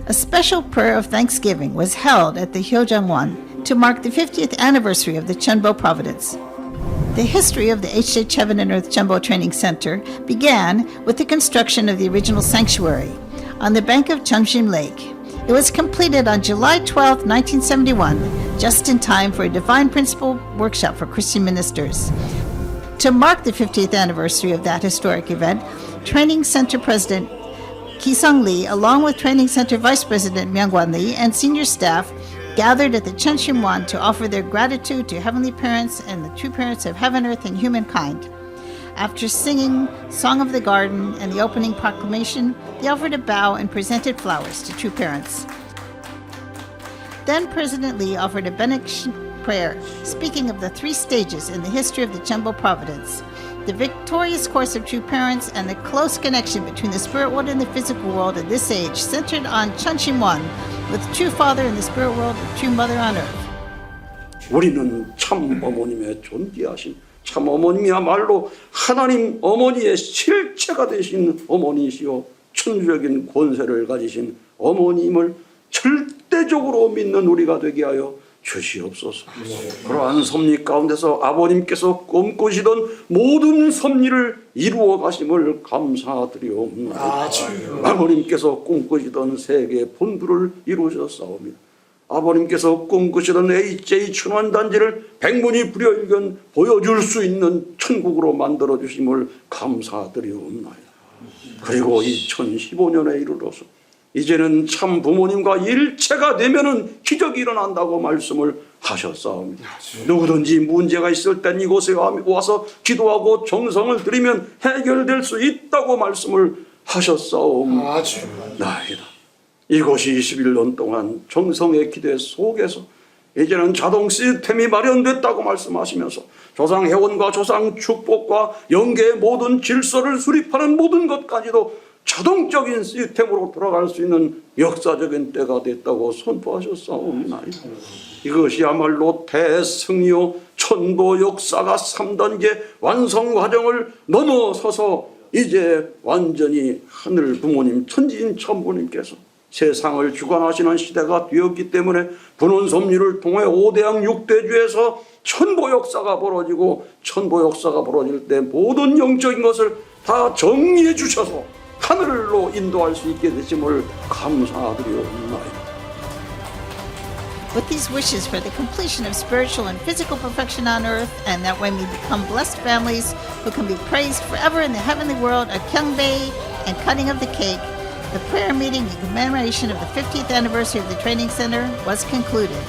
A special prayer of thanksgiving was held at the HyoJeong to mark the 50th anniversary of the Cheonbo Providence. The history of the HJ Heaven and Earth Cheonbo Training Center began with the construction of the original sanctuary on the bank of Cheonshim Lake. It was completed on July 12, 1971, just in time for a Divine Principle workshop for Christian ministers. To mark the 50th anniversary of that historic event, Training Center President Ki-sung Lee, along with Training Center Vice President Myung-Wan Lee and senior staff, gathered at the Cheonshim to offer their gratitude to Heavenly Parents and the true parents of heaven, earth, and humankind. After singing Song of the Garden and the opening proclamation, they offered a bow and presented flowers to true parents. Then President Lee offered a benediction prayer, speaking of the three stages in the history of the Cheonbo Providence: the victorious course of true parents and the close connection between the spirit world and the physical world in this age, centered on Cheonshim with true father in the spirit world and true mother on earth. 우리는 참 어머님의 존귀하신 참 어머님이야말로 하나님 어머니의 실체가 되신 어머니시요 천주적인 권세를 가지신 어머님을 절대적으로 믿는 우리가 되게 하여 주시옵소서. 그러한 섭리 가운데서 아버님께서 꿈꾸시던 모든 섭리를 이루어 가심을 감사드리옵나이다. 아버님께서 꿈꾸시던 세계 본부를 이루셨사옵니다. 아버님께서 꿈꾸시던 HJ 천원단지를 백문이 불여일견 보여줄 수 있는 천국으로 만들어주심을 감사드리옵나이다. 그리고 2015년에 이르러서 이제는 참 부모님과 일체가 되면은 기적이 일어난다고 말씀을 하셨사옵니다. 누구든지 문제가 있을 땐 이곳에 와서 기도하고 정성을 드리면 해결될 수 있다고 말씀을 하셨사옵니다. 이곳이 21년 동안 정성의 기대 속에서 이제는 자동 시스템이 마련됐다고 말씀하시면서 조상 회원과 조상 축복과 영계의 모든 질서를 수립하는 모든 것까지도 자동적인 시스템으로 돌아갈 수 있는 역사적인 때가 됐다고 선포하셨사옵나이다. 이것이야말로 대승리요 천도 역사가 3단계 완성 과정을 넘어서서 이제 완전히 하늘 부모님 천지인 천부님께서 세상을 주관하시는 시대가 되었기 때문에 분원 섭리를 통해 5대양 6대주에서 천보 역사가 벌어지고 천보 역사가 벌어질 때 모든 영적인 것을 다 정리해 주셔서 하늘로 인도할 수 있게 되심을 감사드리옵나이다. With these wishes for the completion of spiritual and physical perfection on earth, and that we may become blessed families who can be praised forever in the heavenly world at Gyeongbei and cutting of the cake, the prayer meeting in commemoration of the 50th anniversary of the training center was concluded.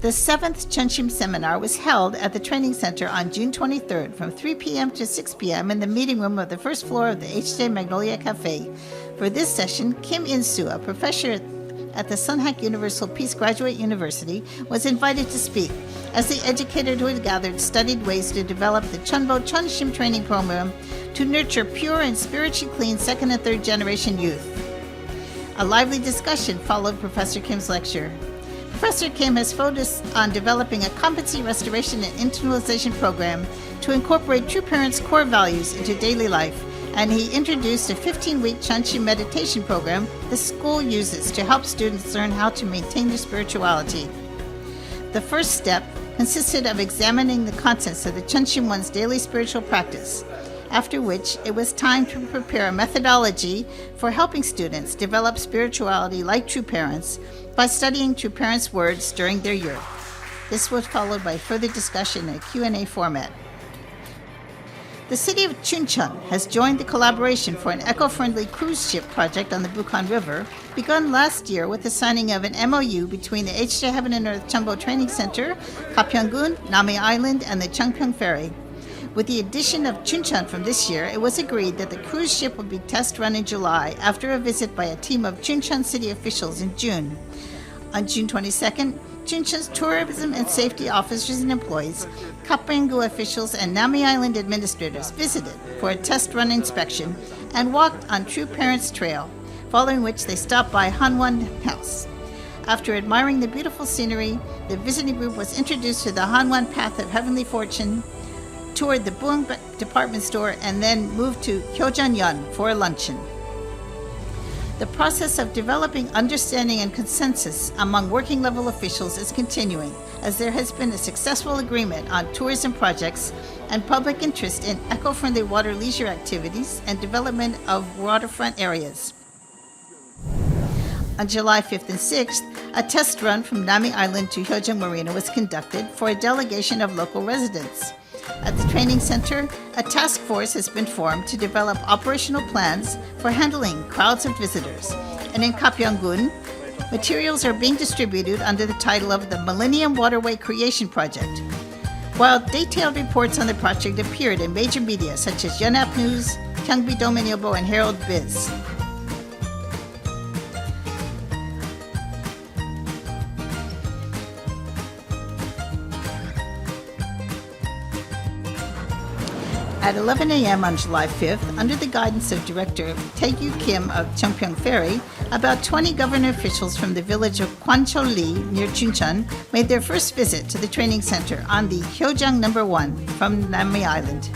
The 7th Cheonshim Seminar was held at the Training Center on June 23rd from 3 p.m. to 6 p.m. in the meeting room of the first floor of the HJ Magnolia Cafe. For this session, Kim In-soo, a professor at the Sunhak Universal Peace Graduate University, was invited to speak, as the educator who had gathered studied ways to develop the Cheonbo Cheonshim training program to nurture pure and spiritually clean second and third generation youth. A lively discussion followed Professor Kim's lecture. Professor Kim has focused on developing a competency restoration and internalization program to incorporate true parents' core values into daily life, and he introduced a 15-week Cheonshim meditation program the school uses to help students learn how to maintain their spirituality. The first step consisted of examining the contents of the Cheonshim One's daily spiritual practice, after which it was time to prepare a methodology for helping students develop spirituality like true parents by studying true parents' words during their youth. This was followed by further discussion in a Q&A format. The city of Chuncheon has joined the collaboration for an eco-friendly cruise ship project on the Bukhan River, begun last year with the signing of an MOU between the HJ Heaven and Earth Cheonbo Training Center, Gapyeong-gun, Namhae Island, and the Cheongpyeong Ferry. With the addition of Chuncheon from this year, it was agreed that the cruise ship would be test run in July after a visit by a team of Chuncheon city officials in June. On June 22nd, Chuncheon's tourism and safety officers and employees, Gapyeong-gu officials, and Namhae Island administrators visited for a test run inspection and walked on True Parents Trail, following which they stopped by Hanwon House. After admiring the beautiful scenery, the visiting group was introduced to the Hanwon Path of Heavenly Fortune, toured the Buong department store and then moved to HyoJeong for a luncheon. The process of developing understanding and consensus among working level officials is continuing, as there has been a successful agreement on tourism projects and public interest in eco-friendly water leisure activities and development of waterfront areas. On July 5th and 6th, a test run from Nami Island to HyoJeong Marina was conducted for a delegation of local residents. At the training center, a task force has been formed to develop operational plans for handling crowds of visitors. And in Gapyeong-gun, materials are being distributed under the title of the Millennium Waterway Creation Project. While detailed reports on the project appeared in major media such as Yonhap News, Gyeongbi Dominilbo, and Herald Biz. At 11 a.m. on July 5th, under the guidance of Director Taegyu Kim of Cheongpyeong Ferry, about 20 government officials from the village of Kwanchol-li near Chuncheon made their first visit to the training center on the HyoJeong No. 1 from Nami Island.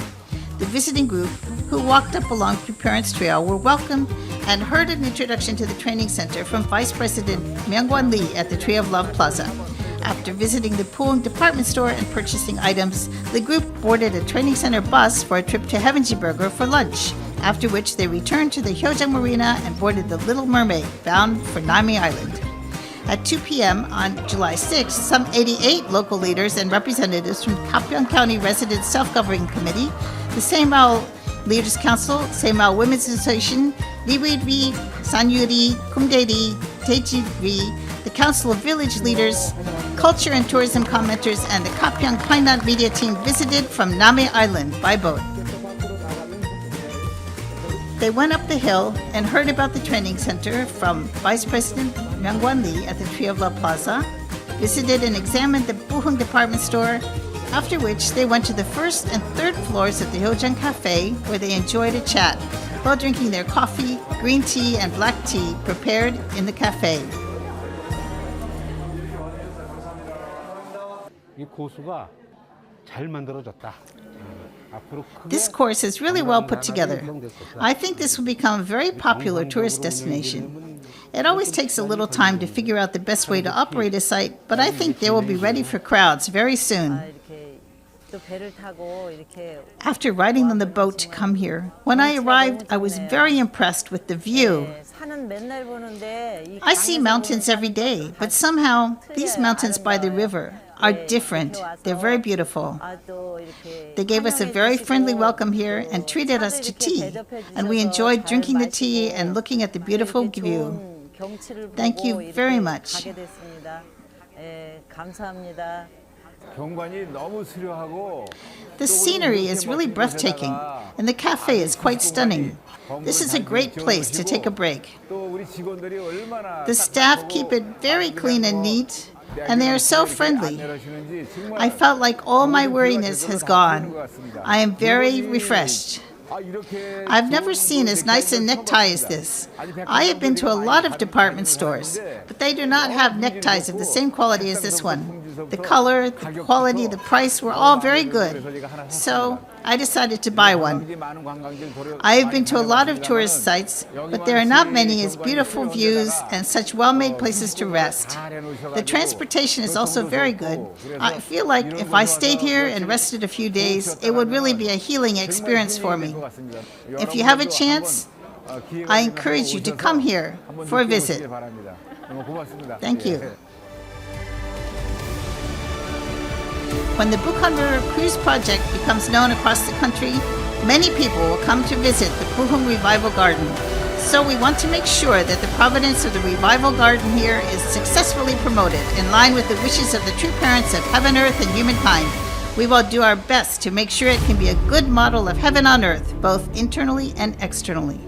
The visiting group, who walked up along Three Parents Trail, were welcomed and heard an introduction to the training center from Vice President Myung-Wan Lee at the Tree of Love Plaza. After visiting the Buong department store and purchasing items, the group boarded a training center bus for a trip to Heavenji for lunch, after which they returned to the HyoJeong Marina and boarded the Little Mermaid, bound for Nami Island. At 2 p.m. on July 6th, some 88 local leaders and representatives from Gapyeong County Resident Self-Governing Committee, the Saemao Leaders Council, Saemao Women's Association, Liwi-ri, Sanyuri, Kumdae-ri, Daeji-ri, the Council of Village Leaders, Culture and Tourism commenters, and the Gapyeong Pinot Media team visited from Nami Island by boat. They went up the hill and heard about the training center from Vice President Myung-Wan Lee at the Tree of Love Plaza, visited and examined the Buong department store, after which they went to the first and third floors of the HyoJeong Cafe, where they enjoyed a chat while drinking their coffee, green tea, and black tea prepared in the cafe. 이 코스가 잘 만들어졌다. This course is really well put together. I think this will become a very popular tourist destination. It always takes a little time to figure out the best way to operate a site, but I think they will be ready for crowds very soon. After riding on the boat to come here, when I arrived, I was very impressed with the view. I see mountains every day, but somehow these mountains by the river are different. They're very beautiful. They gave us a very friendly welcome here and treated us to tea, and we enjoyed drinking the tea and looking at the beautiful view. Thank you very much. The scenery is really breathtaking, and the cafe is quite stunning. This is a great place to take a break. The staff keep it very clean and neat, and they are so friendly. I felt like all my weariness has gone. I am very refreshed. I've never seen as nice a necktie as this. I have been to a lot of department stores, but they do not have neckties of the same quality as this one. The color, the quality, the price were all very good. So I decided to buy one. I have been to a lot of tourist sites, but there are not many as beautiful views and such well-made places to rest. The transportation is also very good. I feel like if I stayed here and rested a few days, it would really be a healing experience for me. If you have a chance, I encourage you to come here for a visit. Thank you. When the Bukhan River Cruise Project becomes known across the country, many people will come to visit the Buhung Revival Garden. So we want to make sure that the providence of the Revival Garden here is successfully promoted in line with the wishes of the true parents of heaven, earth, and humankind. We will do our best to make sure it can be a good model of heaven on earth, both internally and externally.